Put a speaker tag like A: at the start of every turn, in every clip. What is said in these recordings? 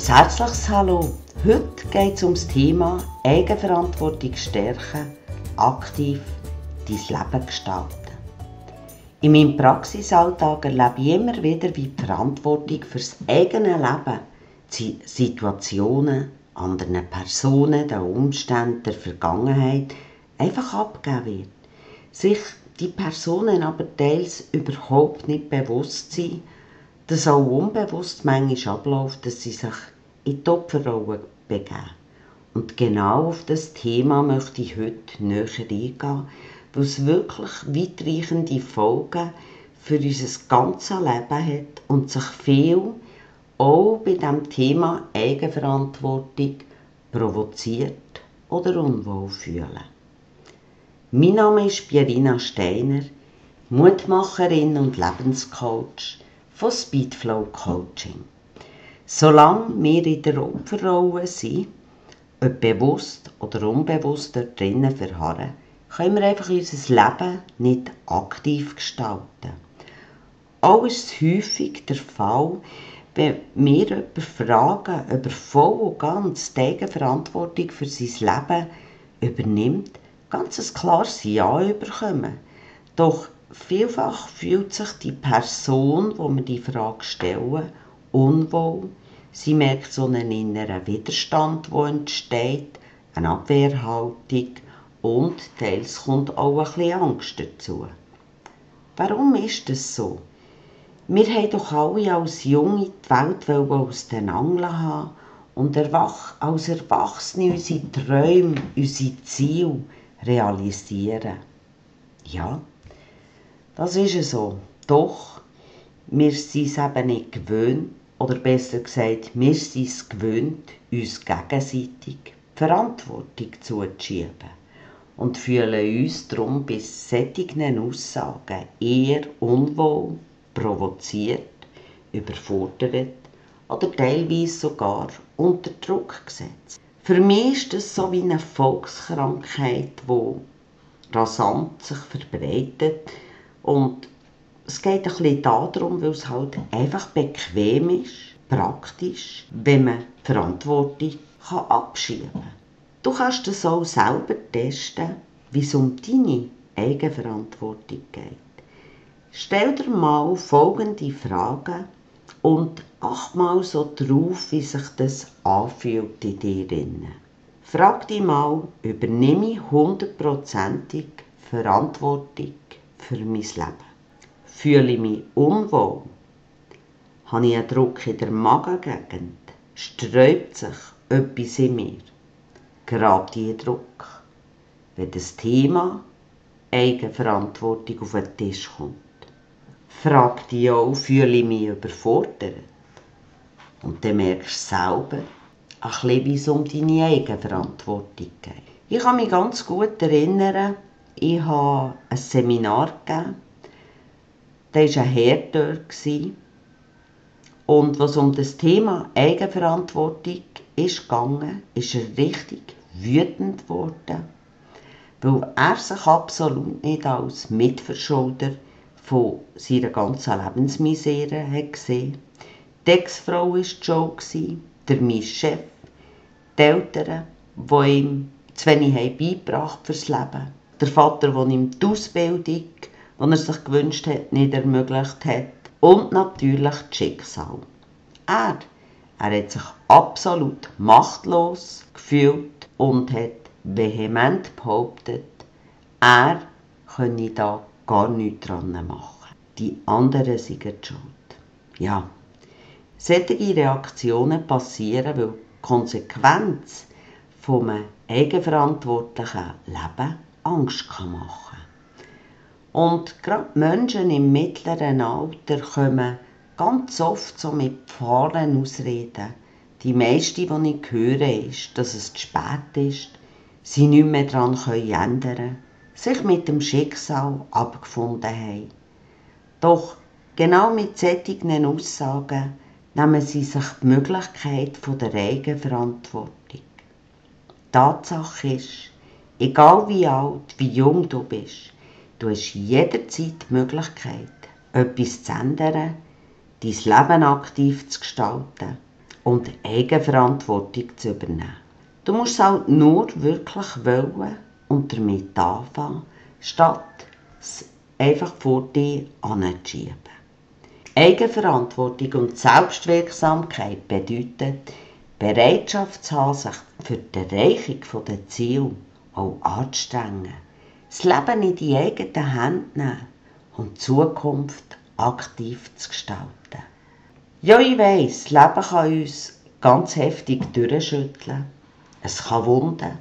A: Ein herzliches Hallo. Heute geht es um das Thema Eigenverantwortung stärken, aktiv dein Leben gestalten. In meinem Praxisalltag erlebe ich immer wieder, wie die Verantwortung für das eigene Leben, die Situationen, anderen Personen, den Umständen der Vergangenheit einfach abgegeben wird. Sich die Personen aber teils überhaupt nicht bewusst sind, dass auch unbewusst manchmal abläuft, dass sie sich in die Opferrolle begeben. Und genau auf das Thema möchte ich heute näher eingehen, weil es wirklich weitreichende Folgen für unser ganzes Leben hat und sich viel auch bei dem Thema Eigenverantwortung provoziert oder unwohl fühlen. Mein Name ist Pierina Steiner, Mutmacherin und Lebenscoach von Speedflow Coaching. Solange wir in der Opferrolle sind, ob bewusst oder unbewusst dort drinnen verharren, können wir einfach unser Leben nicht aktiv gestalten. Auch ist es häufig der Fall, wenn wir jemanden fragen, ob er voll und ganz die Eigenverantwortung für sein Leben übernimmt, ganz ein klares Ja bekommen. Doch vielfach fühlt sich die Person, wo wir die Frage stellen, unwohl. Sie merkt so einen inneren Widerstand, der entsteht, eine Abwehrhaltung und teils kommt auch ein bisschen Angst dazu. Warum ist das so? Wir haben doch alle als Junge die Welt aus den Angeln haben und als Erwachsene unsere Träume, unsere Ziele realisieren. Ja, das ist so. Doch wir sind es eben nicht gewöhnt, oder besser gesagt, wir sind es gewöhnt, uns gegenseitig Verantwortung zuzuschieben und fühlen uns darum bei solchen Aussagen eher unwohl, provoziert, überfordert oder teilweise sogar unter Druck gesetzt. Für mich ist das so wie eine Volkskrankheit, die rasant sich verbreitet und es geht ein bisschen darum, weil es halt einfach bequem ist, praktisch, wenn man die Verantwortung abschieben kann. Du kannst das auch selber testen, wie es um deine Eigenverantwortung geht. Stell dir mal folgende Fragen und achte mal so drauf, wie sich das anfühlt in dir. Frag dich mal, übernehme ich 100%ig Verantwortung für mein Leben? Fühle ich mich unwohl? Habe ich einen Druck in der Magengegend? Sträubt sich etwas in mir? Gerade dieser Druck, wenn das Thema Eigenverantwortung auf den Tisch kommt. Frag dich auch, fühle ich mich überfordert? Und dann merkst du selber, ein bisschen, wie es um deine Eigenverantwortung geht. Ich kann mich ganz gut erinnern, ich habe ein Seminar gegeben. Da war ein Herr dort. Und was um das Thema Eigenverantwortung ging, ist er richtig wütend geworden, weil er sich absolut nicht als Mitverschulder von seiner ganzen Lebensmisere hat gesehen. Die Ex-Frau war die Schuld, mein Chef, die Eltern, die ihm zu wenig beigebracht fürs Leben, der Vater, der ihm die Ausbildung, die er sich gewünscht hat, nicht ermöglicht hat und natürlich das Schicksal. Er hat sich absolut machtlos gefühlt und hat vehement behauptet, er könne da gar nichts dran machen. Die anderen sind schuld. Ja, solche Reaktionen passieren, weil die Konsequenz von einem eigenverantwortlichen Leben Angst machen kann. Und gerade Menschen im mittleren Alter kommen ganz oft so mit Pfannen Ausreden. Die meiste, die ich höre, ist, dass es zu spät ist, sie nichts mehr daran ändern können, sich mit dem Schicksal abgefunden haben. Doch genau mit solchen Aussagen nehmen sie sich die Möglichkeit der Eigenverantwortung. Tatsache ist, egal wie alt, wie jung du bist, du hast jederzeit die Möglichkeit, etwas zu ändern, dein Leben aktiv zu gestalten. und Eigenverantwortung zu übernehmen. Du musst es halt nur wirklich wollen und damit anfangen, statt es einfach vor dir anzuschieben. Eigenverantwortung und Selbstwirksamkeit bedeutet, Bereitschaft zu haben, sich für die Erreichung der Ziele auch anzustrengen, das Leben in die eigenen Hände nehmen und die Zukunft aktiv zu gestalten. Ja, ich weiss, das Leben kann uns ganz heftig durchschütteln. Es kann Wunden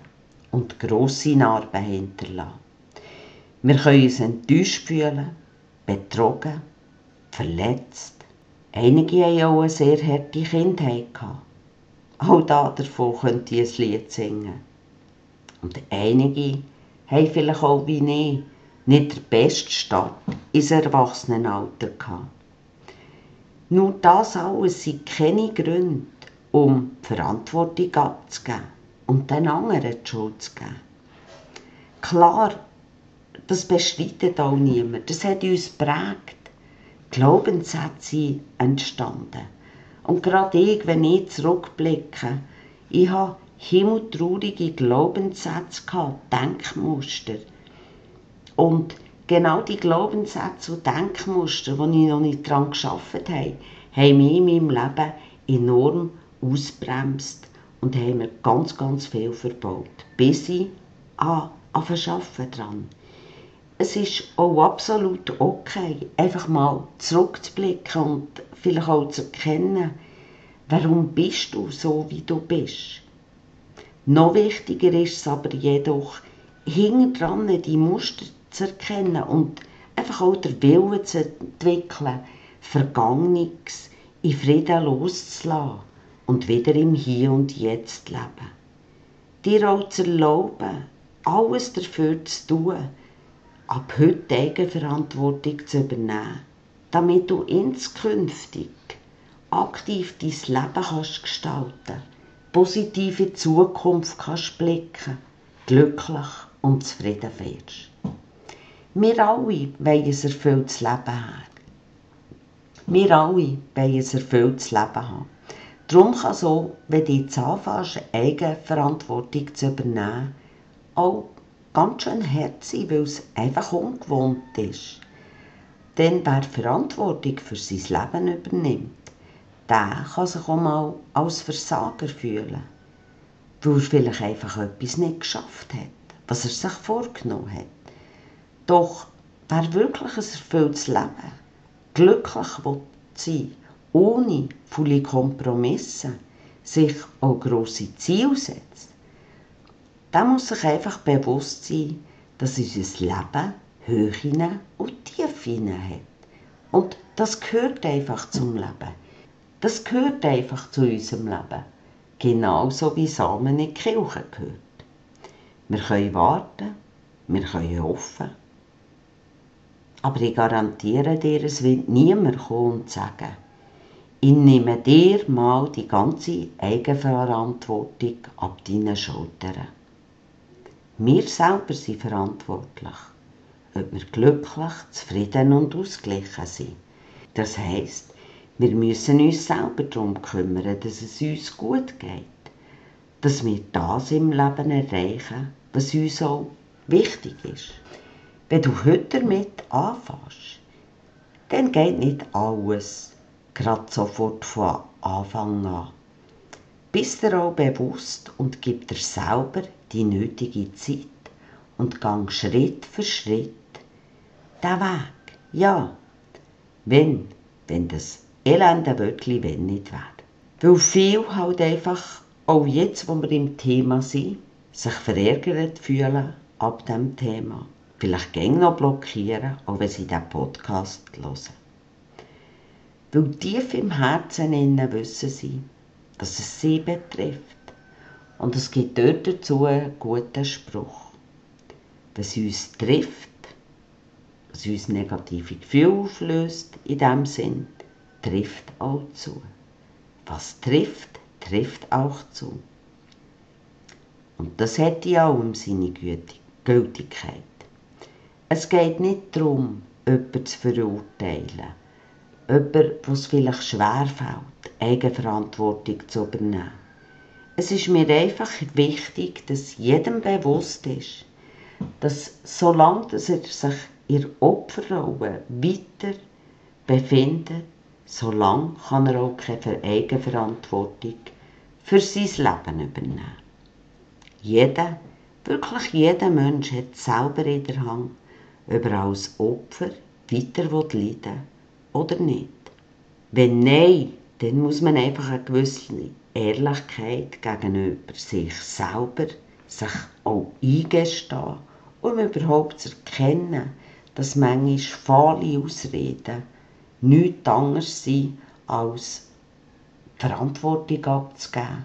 A: und grosse Narben hinterlassen. Wir können uns enttäuscht fühlen, betrogen, verletzt. Einige haben auch eine sehr harte Kindheit gehabt. Auch davon könnte ich ein Lied singen. Und einige haben vielleicht auch wie ich nicht den besten Start ins Erwachsenenalter gehabt. Nur das alles sind keine Gründe, um die Verantwortung abzugeben und den anderen die Schuld zu geben. Klar, das bestreitet auch niemand. Das hat uns geprägt. Glaubenssätze sind entstanden. Und gerade ich, wenn ich zurückblicke, ich habe himmeltraurige Glaubenssätze gehabt, Denkmuster. Und genau die Glaubenssätze und Denkmuster, die ich noch nicht daran gearbeitet habe, haben mich in meinem Leben enorm ausgebremst und haben mir ganz, ganz viel verbaut, bis ich arbeiten dran. Es ist auch absolut okay, einfach mal zurückzublicken und vielleicht auch zu erkennen, warum bist du so, wie du bist. Noch wichtiger ist es aber jedoch, hinten dran die Muster zu erkennen und einfach auch den Willen zu entwickeln, Vergangenes in Frieden loszulassen und wieder im Hier und Jetzt zu leben. Dir auch zu erlauben, alles dafür zu tun, ab heute Eigenverantwortung zu übernehmen, damit du inskünftig aktiv dein Leben kannst gestalten, positive Zukunft kannst blicken, glücklich und zufrieden wirst. Wir alle wollen ein erfülltes Leben haben. Wir alle wollen ein erfülltes Leben haben. Darum kann es auch, wenn du jetzt anfängst, Eigenverantwortung zu übernehmen, auch ganz schön hart sein, weil es einfach ungewohnt ist. Denn wer Verantwortung für sein Leben übernimmt, der kann sich auch mal als Versager fühlen, weil er vielleicht einfach etwas nicht geschafft hat, was er sich vorgenommen hat. Doch wer wirklich ein erfülltes Leben, glücklich sein will, ohne viele Kompromisse, sich auch grosse Ziele setzt, der muss sich einfach bewusst sein, dass unser Leben Höhen und Tiefen hat. Und das gehört einfach zum Leben. Das gehört einfach zu unserem Leben. Genauso wie Samen in die Kirche gehört. Wir können warten, wir können hoffen. Aber ich garantiere dir, es wird niemand kommen und sagen, ich nehme dir mal die ganze Eigenverantwortung ab deinen Schultern. Wir selber sind verantwortlich, ob wir glücklich, zufrieden und ausgeglichen sind. Das heisst, wir müssen uns selber darum kümmern, dass es uns gut geht, dass wir das im Leben erreichen, was uns auch wichtig ist. Wenn du heute damit anfängst, dann geht nicht alles gerade sofort von Anfang an. Bist dir auch bewusst und gib dir selber die nötige Zeit und gang Schritt für Schritt den Weg. Ja, wenn das elende Wörtchen wenn nicht wäre. Weil viele halt einfach, auch jetzt, wo wir im Thema sind, sich verärgert fühlen ab diesem Thema. Vielleicht gäng noch blockieren, auch wenn sie diesen Podcast hören. Weil tief im Herzen innen wissen sie, dass es sie betrifft. Und es gibt dort dazu einen guten Spruch. Was uns trifft, was uns negative Gefühle auflöst, in diesem Sinn, trifft auch zu. Was trifft, trifft auch zu. Und das hat in allem seine Gültigkeit. Es geht nicht darum, jemanden zu verurteilen, Jemand, wo es vielleicht schwerfällt, Eigenverantwortung zu übernehmen. Es ist mir einfach wichtig, dass jedem bewusst ist, dass solange er sich in der Opferrolle weiter befindet, solange kann er auch keine Eigenverantwortung für sein Leben übernehmen. Jeder, wirklich jeder Mensch hat selber in der Hand, ob er als Opfer weiter leiden will oder nicht. Wenn nein, dann muss man einfach eine gewisse Ehrlichkeit gegenüber sich selber sich auch eingestehen, um überhaupt zu erkennen, dass manchmal fahle Ausreden nichts anderes sind, als die Verantwortung abzugeben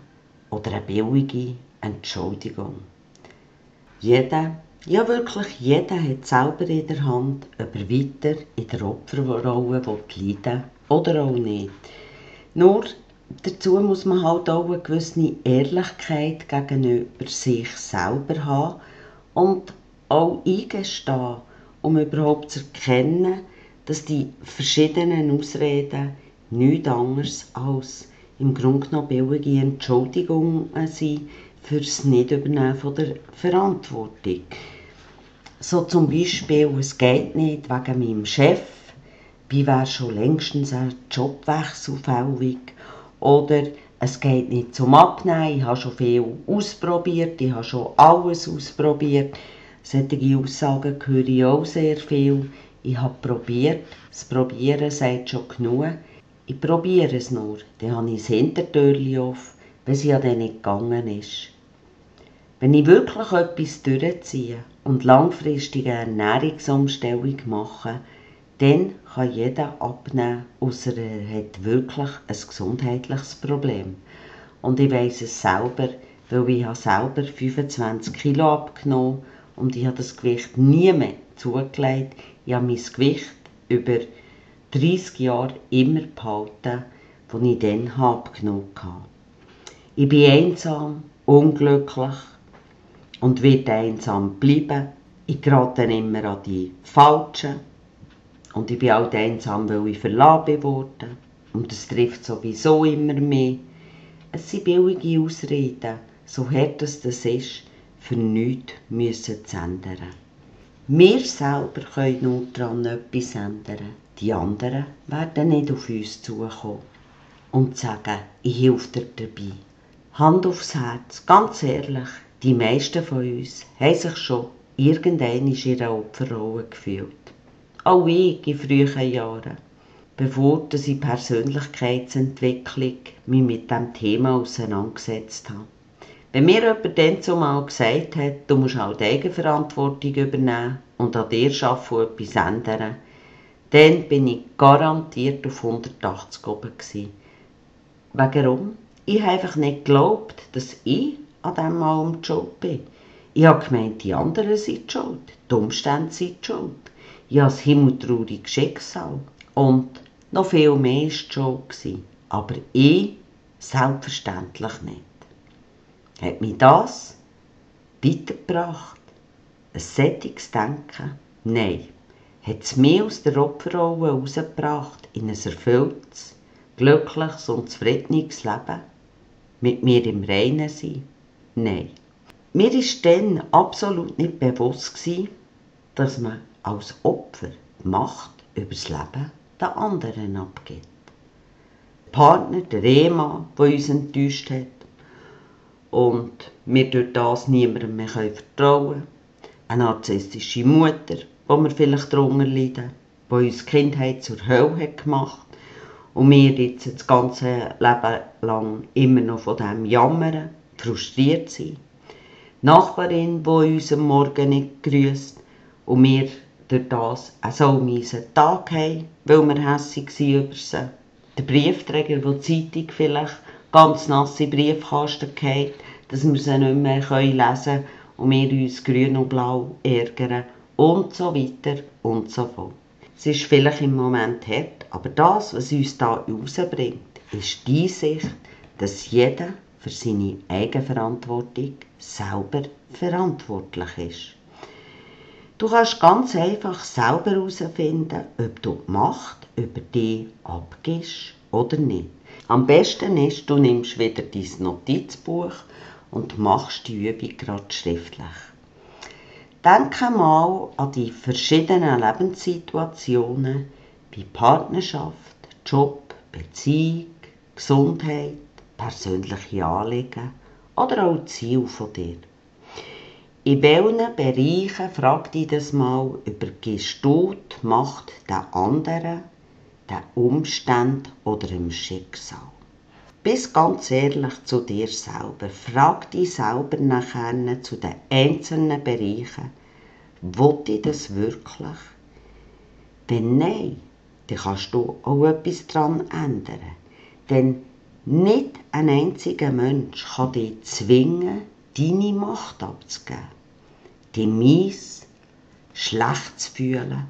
A: oder eine billige Entschuldigung. Jeder, ja wirklich jeder hat selber in der Hand, ob er weiter in der Opferrolle leiden will oder auch nicht. Nur dazu muss man halt auch eine gewisse Ehrlichkeit gegenüber sich selber haben und auch eingestehen, um überhaupt zu erkennen, dass die verschiedenen Ausreden nichts anderes als im Grunde genommen billige Entschuldigungen sind für das Nicht-Übernehmen von der Verantwortung. So zum Beispiel, es geht nicht wegen meinem Chef, wie wäre schon längstens ein Jobwechsel fällig, oder es geht nicht zum Abnehmen, ich habe schon viel ausprobiert, ich habe schon alles ausprobiert. Solche Aussagen höre ich auch sehr viel. Ich habe probiert, das Probieren sagt schon genug. Ich probiere es nur, dann habe ich das Hintertürchen auf, wenn es ja dann nicht gegangen ist. Wenn ich wirklich etwas durchziehe und langfristig eine Ernährungsumstellung mache, dann kann jeder abnehmen, ausser er hat wirklich ein gesundheitliches Problem. Und ich weiss es selber, weil ich habe selber 25 Kilo abgenommen und ich habe das Gewicht nie mehr zugelegt. Ich habe mein Gewicht über 30 Jahre immer behalten, das ich dann abgenommen habe. Ich bin einsam, unglücklich und werde einsam bleiben. Ich gerate immer an die Falschen. Und ich bin auch einsam, weil ich verlassen wurde. Und das trifft sowieso immer mehr. Es sind billige Ausreden, so hart das ist, für nichts zu ändern. Wir selber können nur daran etwas ändern. Die anderen werden nicht auf uns zukommen und sagen, ich helfe dir dabei. Hand aufs Herz, ganz ehrlich, die meisten von uns haben sich schon irgendwann in ihrer Opferrolle gefühlt. Auch ich in frühen Jahren, bevor ich in Persönlichkeitsentwicklung mich mit diesem Thema auseinandergesetzt habe. Wenn mir jemand dann zumal gesagt hat, du musst halt Eigenverantwortung übernehmen und an dir arbeiten und etwas ändern, dann bin ich garantiert auf 180 oben gewesen. Warum? Ich habe einfach nicht geglaubt, dass ich an diesem Mal die Schuld bin. Ich habe gemeint, die anderen sind die schuld, die Umstände sind die schuld. Ich habe ein himmeltrauriges Schicksal und noch viel mehr war die Schuld. Aber ich selbstverständlich nicht. Hat mich das weitergebracht? Ein sättiges Denken? Nein. Hat es mich aus der Opferrolle herausgebracht in ein erfülltes, glückliches und zufriedenes Leben? Mit mir im Reinen sein? Nein. Mir war dann absolut nicht bewusst, dass man als Opfer die Macht über das Leben den anderen abgibt. Der Partner, der Ehemann, der uns enttäuscht hat und wir durch das niemandem mehr vertrauen können. Eine narzisstische Mutter, wo wir vielleicht darunter leiden, die uns die Kindheit zur Hölle hat gemacht und wir jetzt das ganze Leben lang immer noch von dem jammern, frustriert sind. Die Nachbarin, die uns am Morgen nicht grüsst und wir durch das einen so miesen Tag haben, weil wir hässig waren über sie. Der Briefträger, der die Zeitung vielleicht ganz nass in den Briefkasten fällt, dass wir sie nicht mehr lesen können und wir uns grün und blau ärgern und so weiter und so fort. Es ist vielleicht im Moment hart, aber das, was uns da rausbringt, ist die Sicht, dass jeder für seine Eigenverantwortung selber verantwortlich ist. Du kannst ganz einfach selber herausfinden, ob du die Macht über dich abgibst oder nicht. Am besten ist, du nimmst wieder dein Notizbuch und machst die Übung gerade schriftlich. Denke mal an die verschiedenen Lebenssituationen wie Partnerschaft, Job, Beziehung, Gesundheit, persönliche Anliegen oder auch Ziele von dir. In welchen Bereichen, frag dich das mal, übergibst du die Macht den anderen, den Umständen oder dem Schicksal? Bist ganz ehrlich zu dir selber. Frag dich selber nachher zu den einzelnen Bereichen, will ich das wirklich? Wenn nein, dann kannst du auch etwas daran ändern. Denn nicht ein einziger Mensch kann dich zwingen, deine Macht abzugeben. Dich mies, schlecht zu fühlen,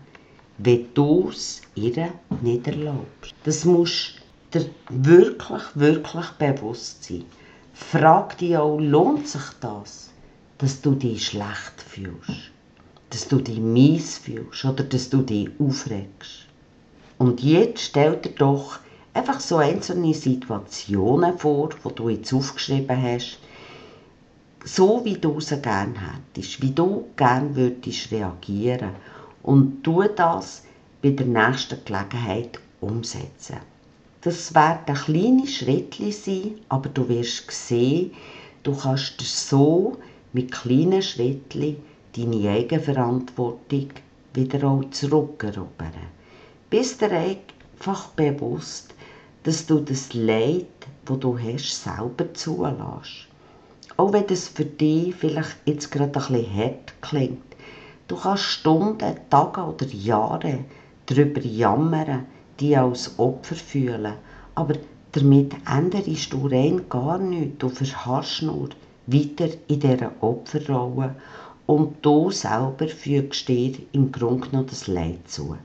A: wenn du es ihr nicht erlaubst. Das musst dir wirklich bewusst sein. Frag dich auch, lohnt sich das, dass du dich schlecht fühlst? Dass du dich mies fühlst oder dass du dich aufregst? Und jetzt stell dir doch einfach so einzelne Situationen vor, die du jetzt aufgeschrieben hast, so wie du sie gerne hättest, wie du gerne würdest reagieren und tu das bei der nächsten Gelegenheit umsetzen. Das werden kleine Schritte sein, aber du wirst sehen, du kannst so mit kleinen Schritten deine Eigenverantwortung wieder auch zurückerobern. Bist dir einfach bewusst, dass du das Leid, das du hast, selber zulässt. Auch wenn das für dich vielleicht jetzt gerade ein bisschen hart klingt. Du kannst Stunden, Tage oder Jahre darüber jammern, dich als Opfer fühlen. Aber damit änderst du rein gar nichts. Du verharrst nur weiter in dieser Opferrolle und du selber fügst dir im Grunde genommen das Leid zu.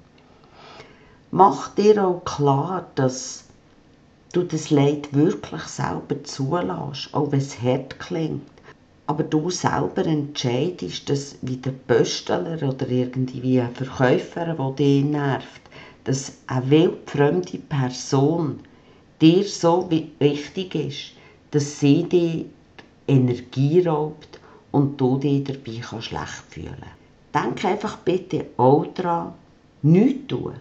A: Mach dir auch klar, dass du das Leid wirklich selber zulässt, auch wenn es hart klingt. Aber du selber entscheidest, dass wie der Pöstler oder irgendwie ein Verkäufer, der dich nervt, dass eine wildfremde Person dir so wichtig ist, dass sie dir Energie raubt und du dich dabei schlecht fühlen kannst. Denk einfach bitte auch daran, nichts tun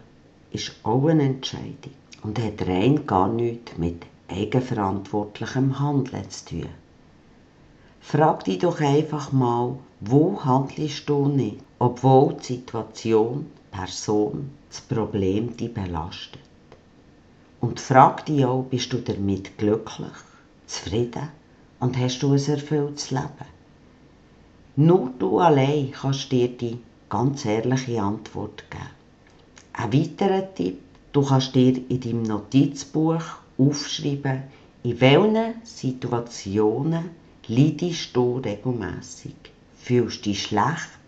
A: ist auch eine Entscheidung und hat rein gar nichts mit eigenverantwortlichem Handeln zu tun. Frag dich doch einfach mal, wo handelst du nicht, obwohl die Situation, die Person, das Problem dich belastet. Und frag dich auch, bist du damit glücklich, zufrieden und hast du ein erfülltes Leben? Nur du allein kannst dir die ganz ehrliche Antwort geben. Ein weiterer Tipp, du kannst dir in deinem Notizbuch aufschreiben, in welchen Situationen leidest du regelmässig. Fühlst dich schlecht,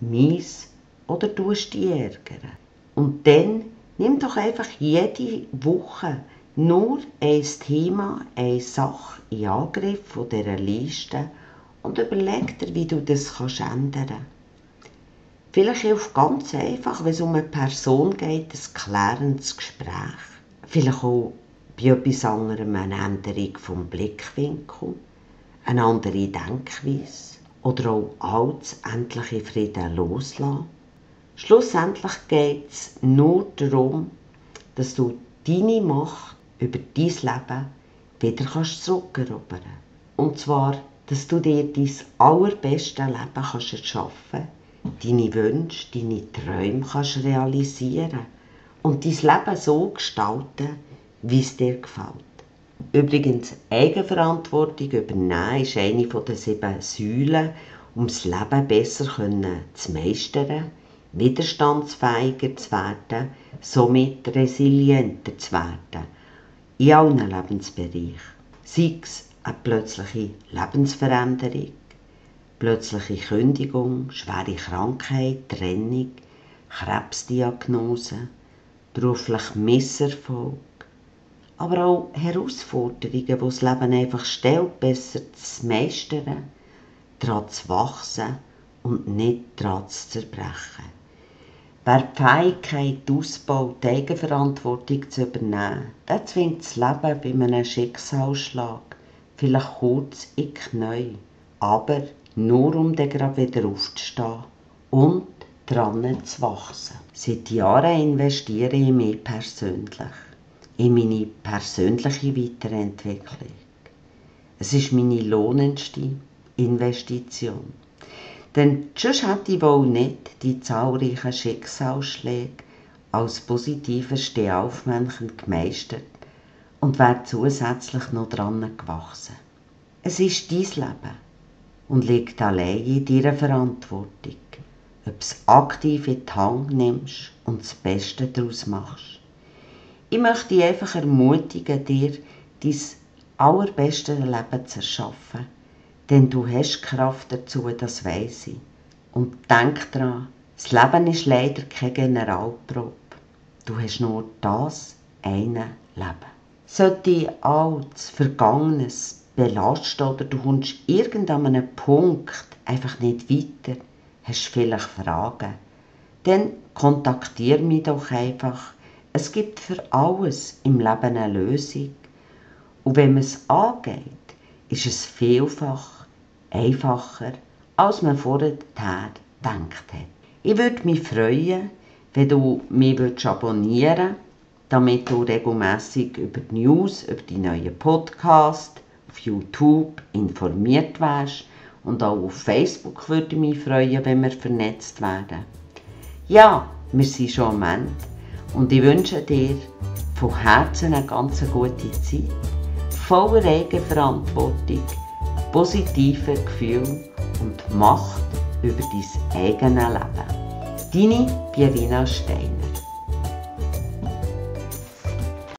A: mies oder tust dich ärgern. Und dann nimm doch einfach jede Woche nur ein Thema, eine Sache in Angriff von dieser Liste und überleg dir, wie du das ändern kannst. Vielleicht hilft ganz einfach, wenn es um eine Person geht, ein klärendes Gespräch. Vielleicht auch bei etwas anderem eine Änderung vom Blickwinkel, eine andere Denkweise oder auch alles endlich in Frieden loslassen. Schlussendlich geht es nur darum, dass du deine Macht über dein Leben wieder zurückerobern kannst. Und zwar, dass du dir dein allerbeste Leben erschaffen kannst, deine Wünsche, deine Träume kannst realisieren und dein Leben so gestalten, wie es dir gefällt. Übrigens, Eigenverantwortung übernehmen ist eine der 7 Säulen, um das Leben besser zu meistern, widerstandsfähiger zu werden, somit resilienter zu werden. In allen Lebensbereichen. Sei es eine plötzliche Lebensveränderung, plötzliche Kündigung, schwere Krankheit, Trennung, Krebsdiagnose, beruflicher Misserfolg, aber auch Herausforderungen, die das Leben einfach stellt, besser zu meistern, daran zu wachsen und nicht daran zu zerbrechen. Wer die Fähigkeit ausbaut, die Eigenverantwortung zu übernehmen, der zwingt das Leben bei einem Schicksalsschlag vielleicht kurz in die Knie, aber nur um dann gerade wieder aufzustehen und dran zu wachsen. Seit Jahren investiere ich in mich persönlich, in meine persönliche Weiterentwicklung. Es ist meine lohnendste Investition. Denn sonst hätte ich wohl nicht die zahlreichen Schicksalsschläge als positives Stehaufmännchen gemeistert und wäre zusätzlich noch dran gewachsen. Es ist dein Leben und liegt allein in deiner Verantwortung, ob du es aktiv in die Hand nimmst und das Beste daraus machst. Ich möchte dich einfach ermutigen, dir dein allerbestes Leben zu erschaffen, denn du hast Kraft dazu, das weiss ich. Und denk dran, das Leben ist leider keine Generalprobe. Du hast nur das eine Leben. Sollte dich Altes, Vergangenes belasten oder du kommst irgendwann an einen Punkt einfach nicht weiter, hast du vielleicht Fragen, dann kontaktiere mich doch einfach. Es gibt für alles im Leben eine Lösung. Und wenn man es angeht, ist es vielfach einfacher, als man vorher gedacht hat. Ich würde mich freuen, wenn du mich abonnieren würdest, damit du regelmässig über die News, über die neuen Podcasts auf YouTube informiert wärst. Und auch auf Facebook würde ich mich freuen, wenn wir vernetzt werden. Ja, wir sind schon am Ende und ich wünsche dir von Herzen eine ganz gute Zeit, voller Eigenverantwortung, positiven Gefühl und Macht über dein eigenes Leben. Deine Pierina Steiner.